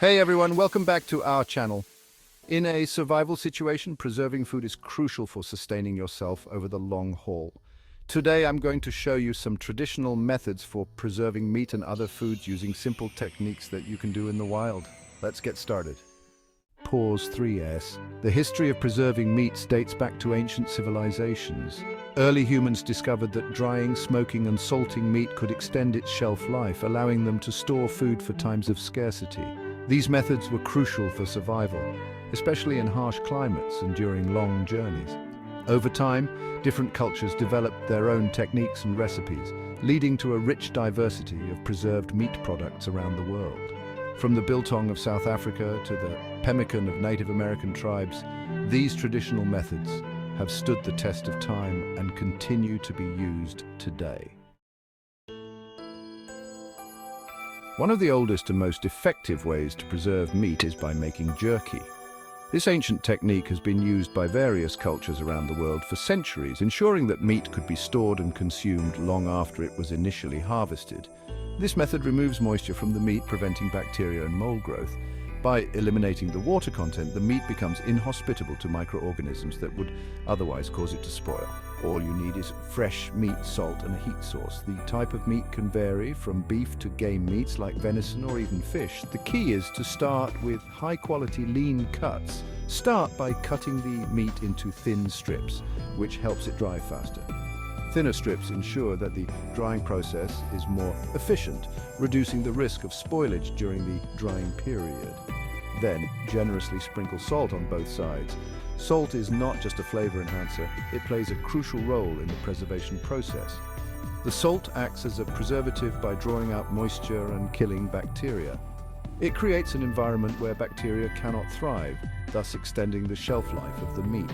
Hey everyone, welcome back to our channel. In a survival situation, preserving food is crucial for sustaining yourself over the long haul. Today I'm going to show you some traditional methods for preserving meat and other foods using simple techniques that you can do in the wild. Let's get started. Pause 3S. The history of preserving meats dates back to ancient civilizations. Early humans discovered that drying, smoking and salting meat could extend its shelf life, allowing them to store food for times of scarcity. These methods were crucial for survival, especially in harsh climates and during long journeys. Over time, different cultures developed their own techniques and recipes, leading to a rich diversity of preserved meat products around the world. From the biltong of South Africa to the pemmican of Native American tribes, these traditional methods have stood the test of time and continue to be used today. One of the oldest and most effective ways to preserve meat is by making jerky. This ancient technique has been used by various cultures around the world for centuries, ensuring that meat could be stored and consumed long after it was initially harvested. This method removes moisture from the meat, preventing bacteria and mold growth. By eliminating the water content, the meat becomes inhospitable to microorganisms that would otherwise cause it to spoil. All you need is fresh meat, salt, and a heat source. The type of meat can vary from beef to game meats like venison or even fish. The key is to start with high-quality lean cuts. Start by cutting the meat into thin strips, which helps it dry faster. Thinner strips ensure that the drying process is more efficient, reducing the risk of spoilage during the drying period. Then, generously sprinkle salt on both sides. Salt is not just a flavor enhancer, it plays a crucial role in the preservation process. The salt acts as a preservative by drawing out moisture and killing bacteria. It creates an environment where bacteria cannot thrive, thus extending the shelf life of the meat.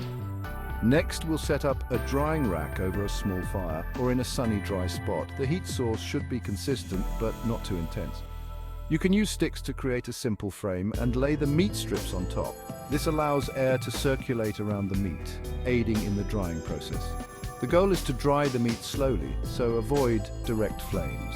Next, we'll set up a drying rack over a small fire or in a sunny, dry spot. The heat source should be consistent, but not too intense. You can use sticks to create a simple frame and lay the meat strips on top. This allows air to circulate around the meat, aiding in the drying process. The goal is to dry the meat slowly, so avoid direct flames.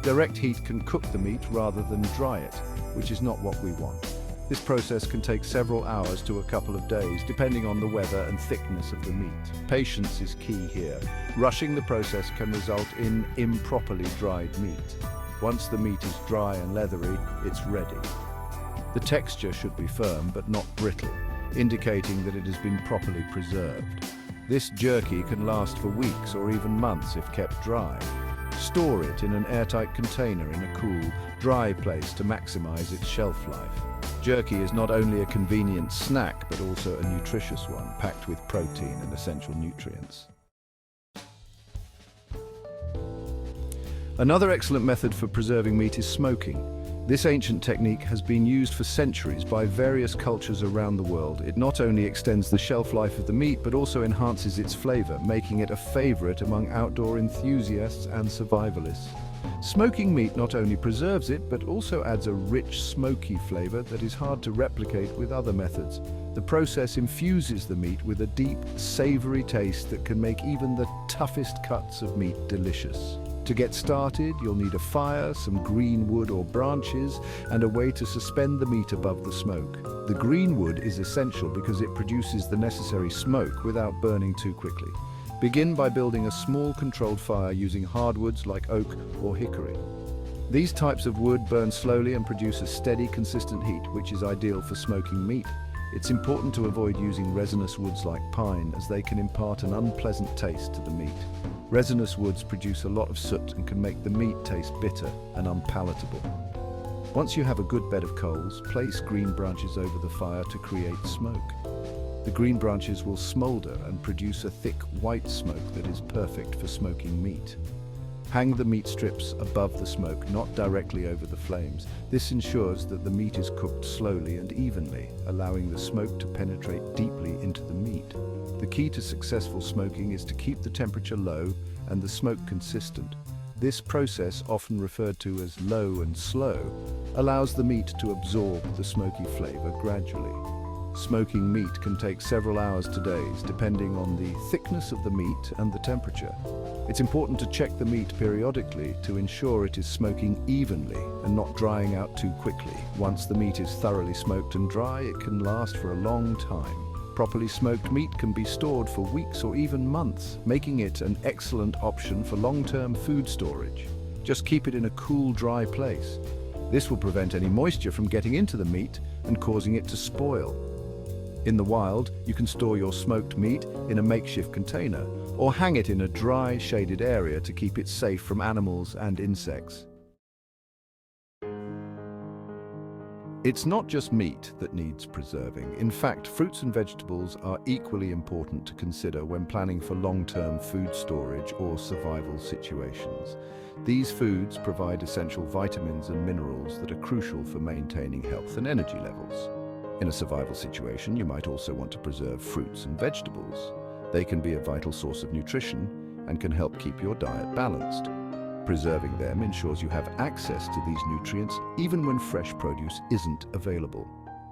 Direct heat can cook the meat rather than dry it, which is not what we want. This process can take several hours to a couple of days, depending on the weather and thickness of the meat. Patience is key here. Rushing the process can result in improperly dried meat. Once the meat is dry and leathery, it's ready. The texture should be firm but not brittle, indicating that it has been properly preserved. This jerky can last for weeks or even months if kept dry. Store it in an airtight container in a cool, dry place to maximize its shelf life. Jerky is not only a convenient snack, but also a nutritious one, packed with protein and essential nutrients. Another excellent method for preserving meat is smoking. This ancient technique has been used for centuries by various cultures around the world. It not only extends the shelf life of the meat, but also enhances its flavor, making it a favorite among outdoor enthusiasts and survivalists. Smoking meat not only preserves it, but also adds a rich, smoky flavor that is hard to replicate with other methods. The process infuses the meat with a deep, savory taste that can make even the toughest cuts of meat delicious. To get started, you'll need a fire, some green wood or branches, and a way to suspend the meat above the smoke. The green wood is essential because it produces the necessary smoke without burning too quickly. Begin by building a small controlled fire using hardwoods like oak or hickory. These types of wood burn slowly and produce a steady, consistent heat, which is ideal for smoking meat. It's important to avoid using resinous woods like pine, as they can impart an unpleasant taste to the meat. Resinous woods produce a lot of soot and can make the meat taste bitter and unpalatable. Once you have a good bed of coals, place green branches over the fire to create smoke. The green branches will smolder and produce a thick white smoke that is perfect for smoking meat. Hang the meat strips above the smoke, not directly over the flames. This ensures that the meat is cooked slowly and evenly, allowing the smoke to penetrate deeply into the meat. The key to successful smoking is to keep the temperature low and the smoke consistent. This process, often referred to as low and slow, allows the meat to absorb the smoky flavor gradually. Smoking meat can take several hours to days, depending on the thickness of the meat and the temperature. It's important to check the meat periodically to ensure it is smoking evenly and not drying out too quickly. Once the meat is thoroughly smoked and dry, it can last for a long time. Properly smoked meat can be stored for weeks or even months, making it an excellent option for long-term food storage. Just keep it in a cool, dry place. This will prevent any moisture from getting into the meat and causing it to spoil. In the wild, you can store your smoked meat in a makeshift container or hang it in a dry, shaded area to keep it safe from animals and insects. It's not just meat that needs preserving. In fact, fruits and vegetables are equally important to consider when planning for long-term food storage or survival situations. These foods provide essential vitamins and minerals that are crucial for maintaining health and energy levels. In a survival situation, you might also want to preserve fruits and vegetables. They can be a vital source of nutrition and can help keep your diet balanced. Preserving them ensures you have access to these nutrients even when fresh produce isn't available.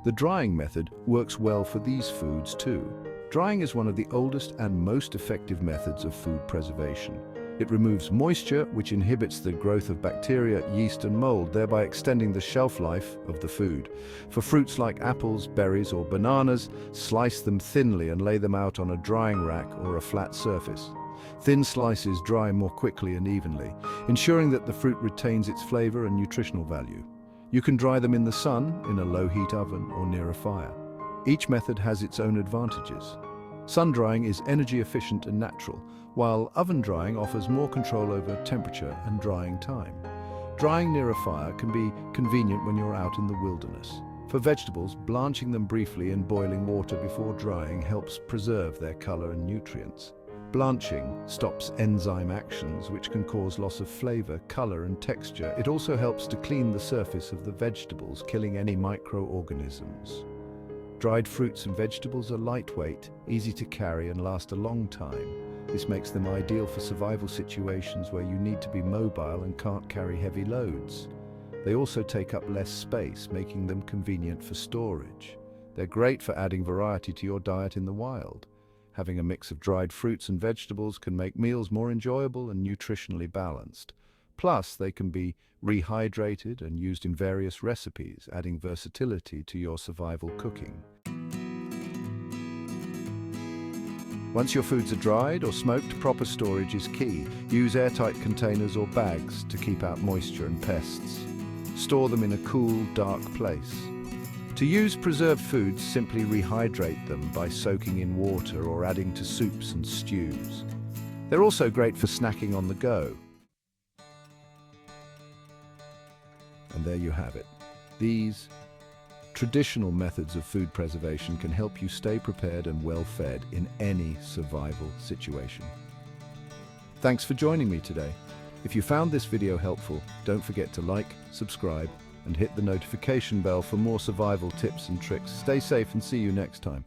The drying method works well for these foods too. Drying is one of the oldest and most effective methods of food preservation. It removes moisture, which inhibits the growth of bacteria, yeast and mold, thereby extending the shelf life of the food. For fruits like apples, berries or bananas, slice them thinly and lay them out on a drying rack or a flat surface. Thin slices dry more quickly and evenly, ensuring that the fruit retains its flavor and nutritional value. You can dry them in the sun, in a low-heat oven or near a fire. Each method has its own advantages. Sun drying is energy efficient and natural, while oven drying offers more control over temperature and drying time. Drying near a fire can be convenient when you're out in the wilderness. For vegetables, blanching them briefly in boiling water before drying helps preserve their color and nutrients. Blanching stops enzyme actions which can cause loss of flavor, color and texture. It also helps to clean the surface of the vegetables, killing any microorganisms. Dried fruits and vegetables are lightweight, easy to carry and last a long time. This makes them ideal for survival situations where you need to be mobile and can't carry heavy loads. They also take up less space, making them convenient for storage. They're great for adding variety to your diet in the wild. Having a mix of dried fruits and vegetables can make meals more enjoyable and nutritionally balanced. Plus, they can be rehydrated and used in various recipes, adding versatility to your survival cooking. Once your foods are dried or smoked, proper storage is key. Use airtight containers or bags to keep out moisture and pests. Store them in a cool, dark place. To use preserved foods, simply rehydrate them by soaking in water or adding to soups and stews. They're also great for snacking on the go. And there you have it. These traditional methods of food preservation can help you stay prepared and well-fed in any survival situation. Thanks for joining me today. If you found this video helpful, don't forget to like, subscribe, and hit the notification bell for more survival tips and tricks. Stay safe and see you next time.